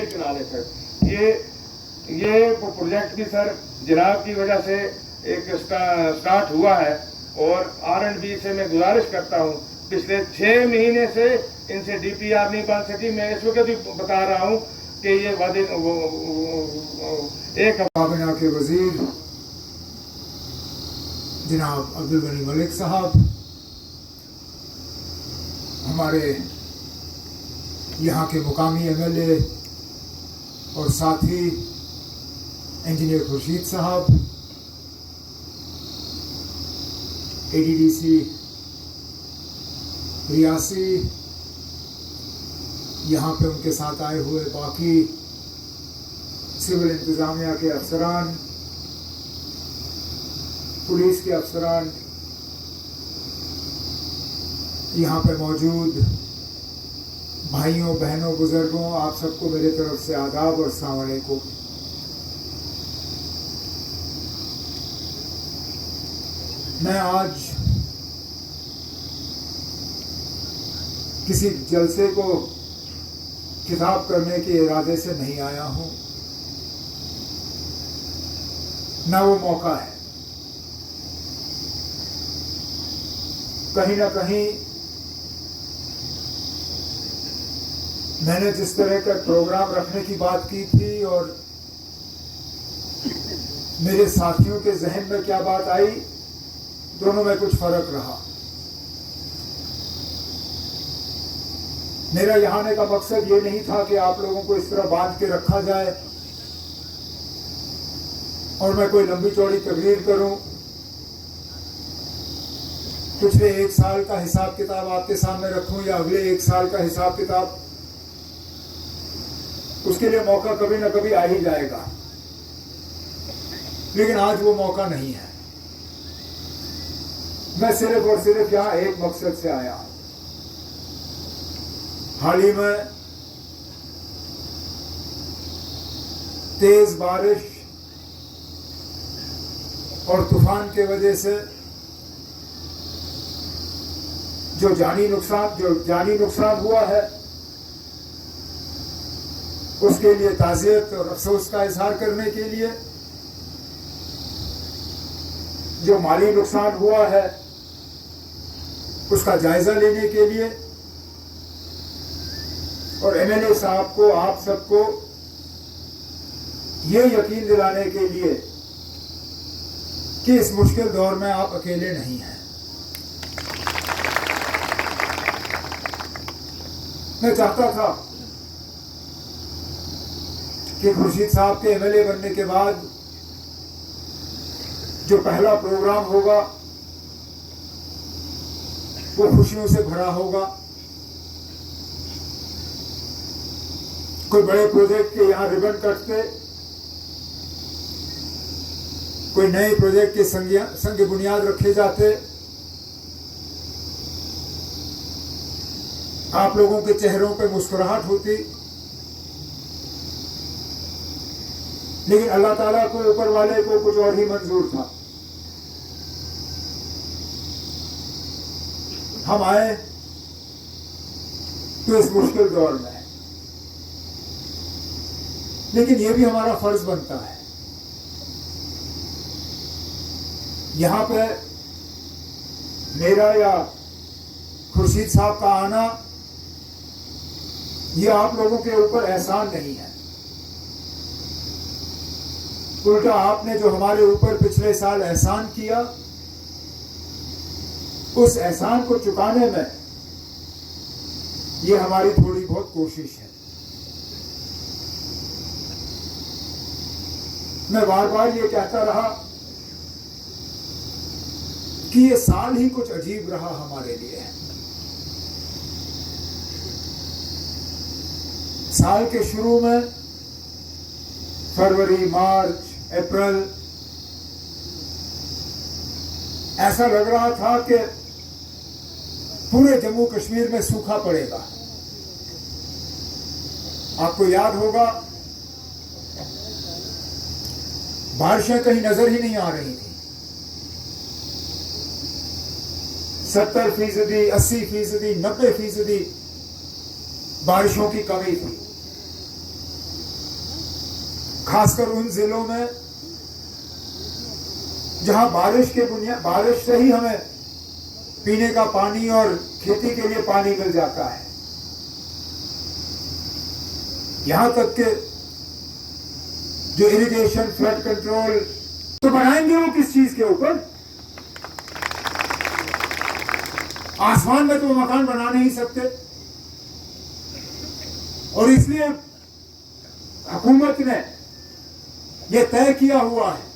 पेड़ चला रहे सर। ये प्रोजेक्ट भी सर जनाब की वजह से एक स्टार्ट हुआ है। और R&B से मैं गुजारिश करता हूँ, पिछले 6 महीने से इनसे DPR नहीं बन सकी। मैं इस वक्त भी बता रहा हूँ कि ये वादे एक काबीना के वजीर जनाब अब्दुल गनी मलिक साहब, हमारे यहाँ के मुकामी MLA और साथ ही इंजीनियर खुर्शीद साहब, ADDC रियासी, यहाँ पे उनके साथ आए हुए बाकी सिविल इंतज़ामिया के अफसरान, पुलिस के अफसरान, यहाँ पे मौजूद भाइयों बहनों बुजुर्गों, आप सबको मेरे तरफ से आदाब और अस्सलाम वालेकुम। मैं आज किसी जलसे को खिताब करने के इरादे से नहीं आया हूं, न वो मौका है। कहीं ना कहीं मैंने जिस तरह का प्रोग्राम रखने की बात की थी और मेरे साथियों के जहन में क्या बात आई, दोनों में कुछ फर्क रहा। मेरा यहाँ आने का मकसद ये नहीं था कि आप लोगों को इस तरह बांध के रखा जाए और मैं कोई लंबी चौड़ी तकरीर करूं, पिछले 1 साल का हिसाब किताब आपके सामने रखूं या अगले 1 साल का हिसाब किताब, उसके लिए मौका कभी ना कभी आ ही जाएगा। लेकिन आज वो मौका नहीं है। मैं सिर्फ और सिर्फ यहां एक मकसद से आया हूं। हाल ही में तेज बारिश और तूफान के वजह से जो जानी नुकसान हुआ है, उसके लिए ताज़ियत और अफसोस का इजहार करने के लिए, जो माली नुकसान हुआ है उसका जायजा लेने के लिए, और MLA साहब को, आप सबको ये यकीन दिलाने के लिए कि इस मुश्किल दौर में आप अकेले नहीं हैं। मैं चाहता था कि खुर्शीद साहब के MLA बनने के बाद जो पहला प्रोग्राम होगा वो खुशियों से भरा होगा। कोई बड़े प्रोजेक्ट के यहाँ रिबन कटते, कोई नए प्रोजेक्ट के संग बुनियाद रखे जाते, आप लोगों के चेहरों पे मुस्कुराहट होती। लेकिन अल्लाह ताला को, ऊपर वाले को कुछ और ही मंजूर था। हम आए तो इस मुश्किल दौर में, लेकिन यह भी हमारा फर्ज बनता है। यहां पे मेरा या खुर्शीद साहब का आना यह आप लोगों के ऊपर एहसान नहीं है, उल्टा आपने जो हमारे ऊपर पिछले साल एहसान किया, उस एहसान को चुकाने में यह हमारी थोड़ी बहुत कोशिश है। मैं बार बार ये कहता रहा कि ये साल ही कुछ अजीब रहा हमारे लिए। साल के शुरू में फरवरी, मार्च, अप्रैल ऐसा लग रहा था कि पूरे जम्मू कश्मीर में सूखा पड़ेगा। आपको याद होगा, बारिशें कहीं नजर ही नहीं आ रही थी। 70%, 80%, 90% बारिशों की कमी थी। खासकर उन जिलों में जहां बारिश से ही हमें पीने का पानी और खेती के लिए पानी मिल जाता है। यहां तक कि जो इरिगेशन, फ्लड कंट्रोल तो बनाएंगे वो किस चीज के ऊपर? आसमान में तो वो मकान बना नहीं सकते, और इसलिए हुकूमत ने यह तय किया हुआ है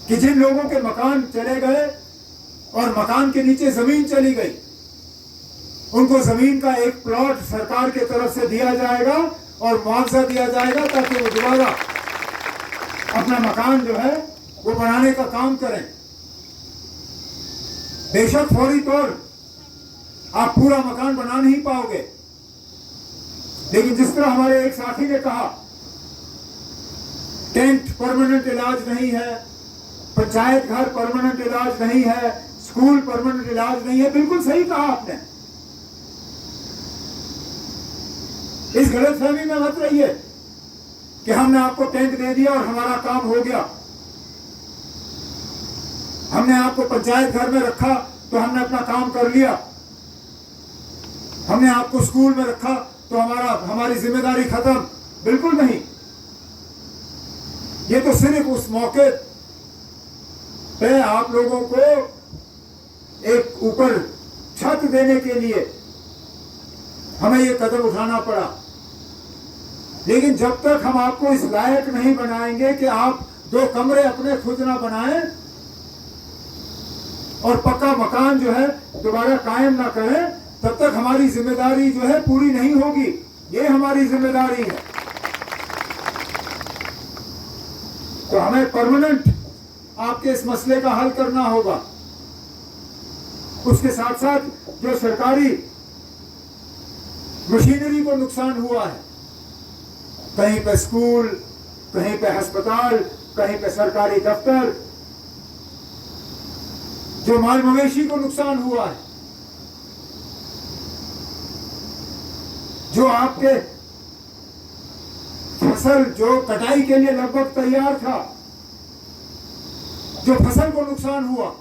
कि जिन लोगों के मकान चले गए और मकान के नीचे जमीन चली गई, उनको जमीन का एक प्लॉट सरकार की तरफ से दिया जाएगा और मुआवजा दिया जाएगा, ताकि वो दोबारा अपना मकान जो है वो बनाने का काम करें। बेशक फौरी तौर आप पूरा मकान बना नहीं पाओगे, लेकिन जिस तरह हमारे एक साथी ने कहा, टेंट परमानेंट इलाज नहीं है, पंचायत घर परमानेंट इलाज नहीं है, स्कूल परमानेंट इलाज नहीं है। बिल्कुल सही कहा आपने। इस गलतफहमी में मत रहिए कि हमने आपको टेंट दे दिया और हमारा काम हो गया, हमने आपको पंचायत घर में रखा तो हमने अपना काम कर लिया, हमने आपको स्कूल में रखा तो हमारी जिम्मेदारी खत्म। बिल्कुल नहीं। ये तो सिर्फ उस मौके पे आप लोगों को एक ऊपर छत देने के लिए हमें ये कदम उठाना पड़ा, लेकिन जब तक हम आपको इस लायक नहीं बनाएंगे कि आप 2 कमरे अपने खुद ना बनाएं और पक्का मकान जो है दोबारा कायम ना करें, तब तक हमारी जिम्मेदारी जो है पूरी नहीं होगी। ये हमारी जिम्मेदारी है। तो हमें परमानेंट आपके इस मसले का हल करना होगा। उसके साथ साथ जो सरकारी मशीनरी को नुकसान हुआ है, कहीं पे स्कूल, कहीं पे अस्पताल, कहीं पे सरकारी दफ्तर, जो माल मवेशी को नुकसान हुआ है, जो आपके फसल जो कटाई के लिए लगभग तैयार था, जो फसल को नुकसान हुआ,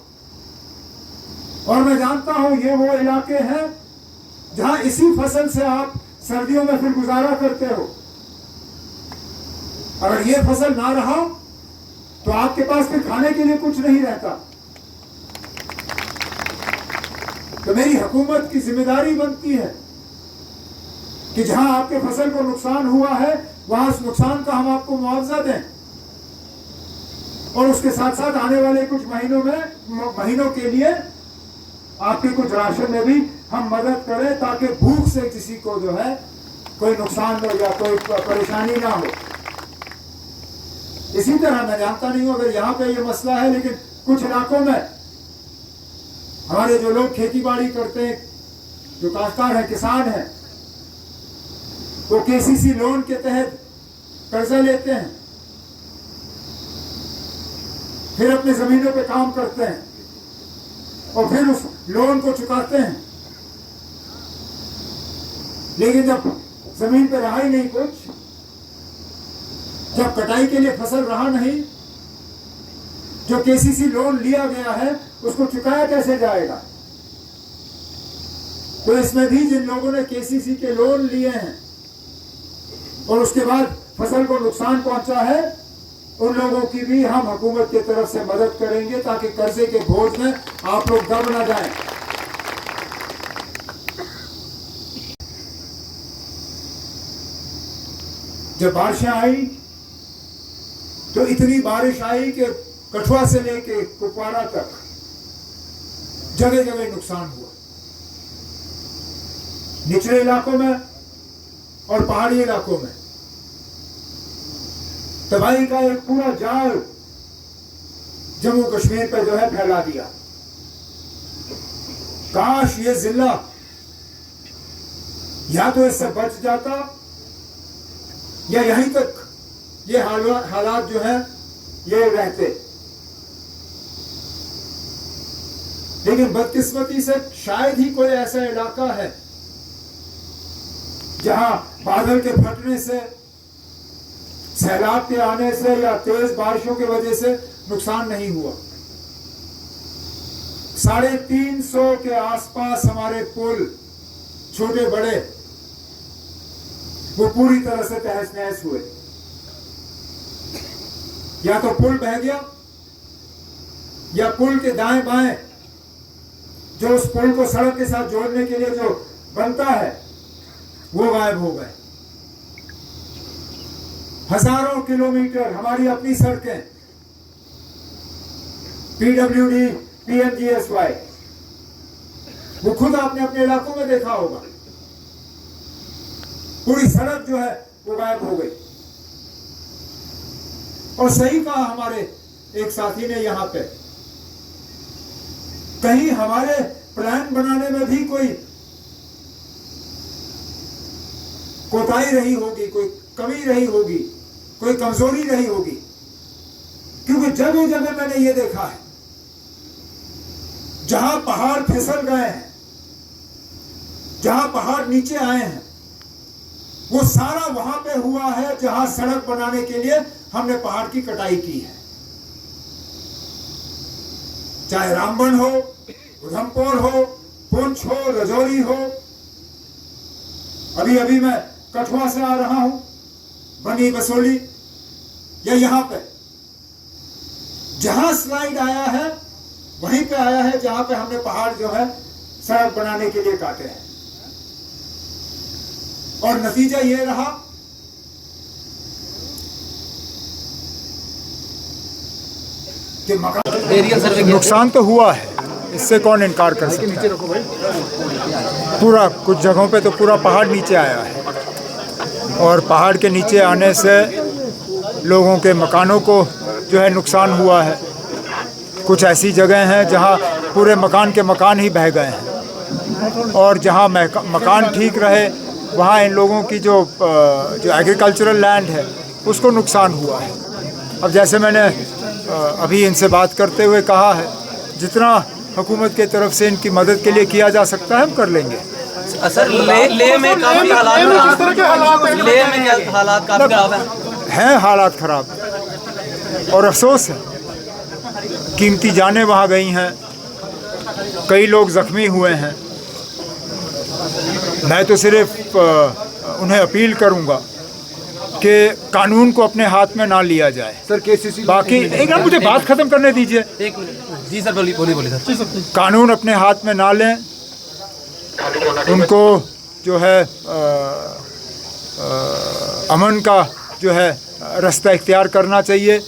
और मैं जानता हूं ये वो इलाके हैं जहां इसी फसल से आप सर्दियों में फिर गुजारा करते हो। अगर ये फसल ना रहा तो आपके पास फिर खाने के लिए कुछ नहीं रहता। तो मेरी हुकूमत की जिम्मेदारी बनती है कि जहां आपके फसल को नुकसान हुआ है वहां उस नुकसान का हम आपको मुआवजा दें, और उसके साथ साथ आने वाले कुछ महीनों के लिए आपके कुछ राशन में भी हम मदद करें, ताकि भूख से किसी को जो है कोई नुकसान हो या कोई परेशानी ना हो। इसी तरह मैं जानता नहीं हूं अगर यहाँ पे ये मसला है, लेकिन कुछ इलाकों में हमारे जो लोग खेती बाड़ी करते हैं, जो काश्तकार हैं, किसान हैं, वो केसीसी लोन के तहत कर्जा लेते हैं, फिर अपनी जमीनों पे काम करते हैं और फिर उस लोन को चुकाते हैं। लेकिन जब जमीन पे रहा ही नहीं कुछ, जब कटाई के लिए फसल रहा नहीं, जो केसीसी लोन लिया गया है उसको चुकाया कैसे जाएगा? तो इसमें भी जिन लोगों ने केसीसी के लोन लिए हैं और उसके बाद फसल को नुकसान पहुंचा है, उन लोगों की भी हम हुकूमत की तरफ से मदद करेंगे, ताकि कर्जे के बोझ में आप लोग दब ना जाएं। जब बारिशें आई तो इतनी बारिश आई कि कठुआ से लेके कुपवाड़ा तक जगह जगह नुकसान हुआ, निचले इलाकों में और पहाड़ी इलाकों में। तबाही का एक पूरा जाल जम्मू कश्मीर पे जो है फैला दिया। काश ये जिला या तो इससे बच जाता या यहीं तक ये हालात जो है ये रहते, लेकिन बदकिस्मती से शायद ही कोई ऐसा इलाका है जहां बादल के फटने से सैलाब के आने से या तेज बारिशों की वजह से नुकसान नहीं हुआ। 350 के आसपास हमारे पुल छोटे बड़े वो पूरी तरह से तहस नहस हुए। या तो पुल बह गया या पुल के दाएं बाएं जो उस पुल को सड़क के साथ जोड़ने के लिए जो बनता है वो गायब हो गए। हजारों किलोमीटर हमारी अपनी सड़कें, पीडब्ल्यूडी, पीएमजीएसवाई, वो खुद आपने अपने इलाकों में देखा होगा, पूरी सड़क जो है वो गायब हो गई। और सही कहा हमारे एक साथी ने यहां पे, कहीं हमारे प्लान बनाने में भी कोई कोताही रही होगी, कोई कमी रही होगी, कोई कमजोरी रही होगी। क्योंकि जगह जगह मैंने ये देखा है जहां पहाड़ फिसल गए हैं, जहां पहाड़ नीचे आए हैं, वो सारा वहां पे हुआ है जहां सड़क बनाने के लिए हमने पहाड़ की कटाई की है। चाहे रामबन हो, उधमपुर हो, पुंछ हो, रजौरी हो। अभी अभी मैं कठुआ से आ रहा हूं, बनी बसोली, या यहां पे जहां स्लाइड आया है वहीं पे आया है जहां पे हमने पहाड़ जो है सड़क बनाने के लिए काटे हैं। और नतीजा ये रहा कि मकान नुकसान तो हुआ है, इससे कौन इनकार कर सकता है। पूरा कुछ जगहों पे तो पूरा पहाड़ नीचे आया है और पहाड़ के नीचे आने से लोगों के मकानों को जो है नुकसान हुआ है। कुछ ऐसी जगह हैं जहां पूरे मकान के मकान ही बह गए हैं और जहां मकान ठीक रहे वहाँ इन लोगों की जो एग्रीकल्चरल लैंड है उसको नुकसान हुआ है। अब जैसे मैंने अभी इनसे बात करते हुए कहा है, जितना हुकूमत के तरफ से इनकी मदद के लिए किया जा सकता है हम कर लेंगे। सर ले में काफी हालात काफी खराब हैं, हालात खराब और अफसोस है, कीमती जानें वहाँ गई हैं, कई लोग ज़ख्मी हुए हैं। मैं तो सिर्फ उन्हें अपील करूंगा कि कानून को अपने हाथ में ना लिया जाए। सर केसीसी बाकी एक ना मुझे बात खत्म करने दीजिए। जी सर बोलिए सर। कानून अपने हाथ में ना लें, उनको जो है अमन का जो है रास्ता इख्तियार करना चाहिए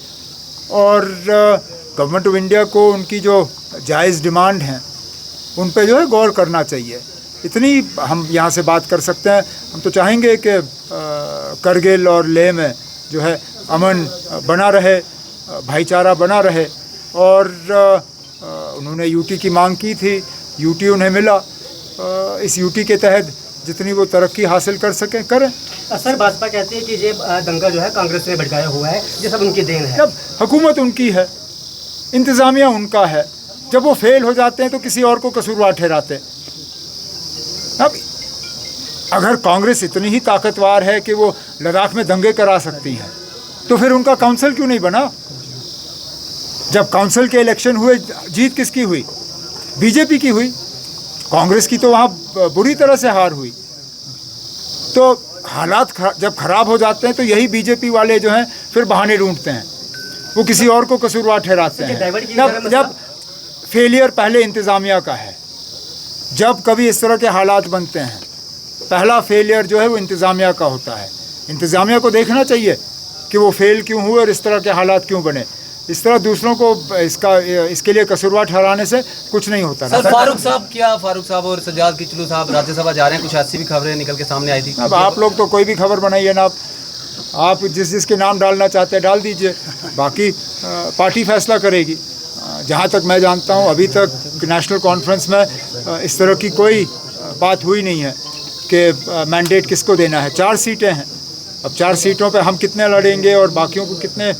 और गवर्नमेंट ऑफ इंडिया को उनकी जो जायज़ डिमांड हैं उन पे जो है गौर करना चाहिए। इतनी हम यहाँ से बात कर सकते हैं। हम तो चाहेंगे कि करगिल और लेह में जो है अमन बना रहे, भाईचारा बना रहे और उन्होंने यूटी की मांग की थी, यूटी उन्हें मिला। इस यूटी के तहत जितनी वो तरक्की हासिल कर सकें करें। सर भाजपा कहती है कि ये दंगा जो है कांग्रेस ने भड़काया हुआ है, ये सब उनकी देन है। जब हुकूमत उनकी है, इंतज़ामिया उनका है, जब वो फेल हो जाते हैं तो किसी और को कसूरवार ठहराते। अब अगर कांग्रेस इतनी ही ताकतवर है कि वो लद्दाख में दंगे करा सकती है तो फिर उनका काउंसिल क्यों नहीं बना? जब काउंसिल के इलेक्शन हुए, जीत किसकी हुई? बीजेपी की हुई। कांग्रेस की तो वहाँ बुरी तरह से हार हुई। तो हालात जब खराब हो जाते हैं तो यही बीजेपी वाले जो हैं फिर बहाने ढूंढते हैं, वो किसी और को कसूरवार ठहराते हैं। जब फेलियर पहले इंतज़ामिया का है, जब कभी इस तरह के हालात बनते हैं पहला फेलियर जो है वो इंतज़ामिया का होता है। इंतज़ामिया को देखना चाहिए कि वो फेल क्यों हुए और इस तरह के हालात क्यों बने। इस तरह दूसरों को इसके लिए कसूरवार ठहराने से कुछ नहीं होता। सर फारूक साहब और सज्जाद किचलू साहब राज्यसभा जा रहे हैं, कुछ ऐसी भी खबरें निकल के सामने आई थी। अब आप लोग तो कोई भी खबर बनाइए ना, आप जिसके नाम डालना चाहते हैं डाल दीजिए, बाकी पार्टी फैसला करेगी। जहाँ तक मैं जानता हूँ अभी तक नेशनल कॉन्फ्रेंस में इस तरह की कोई बात हुई नहीं है कि मैंडेट किसको देना है। 4 सीटें हैं, अब 4 सीटों पे हम कितने लड़ेंगे और बाकियों को कितने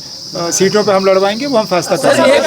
सीटों पे हम लड़वाएंगे वो हम फैसला करेंगे।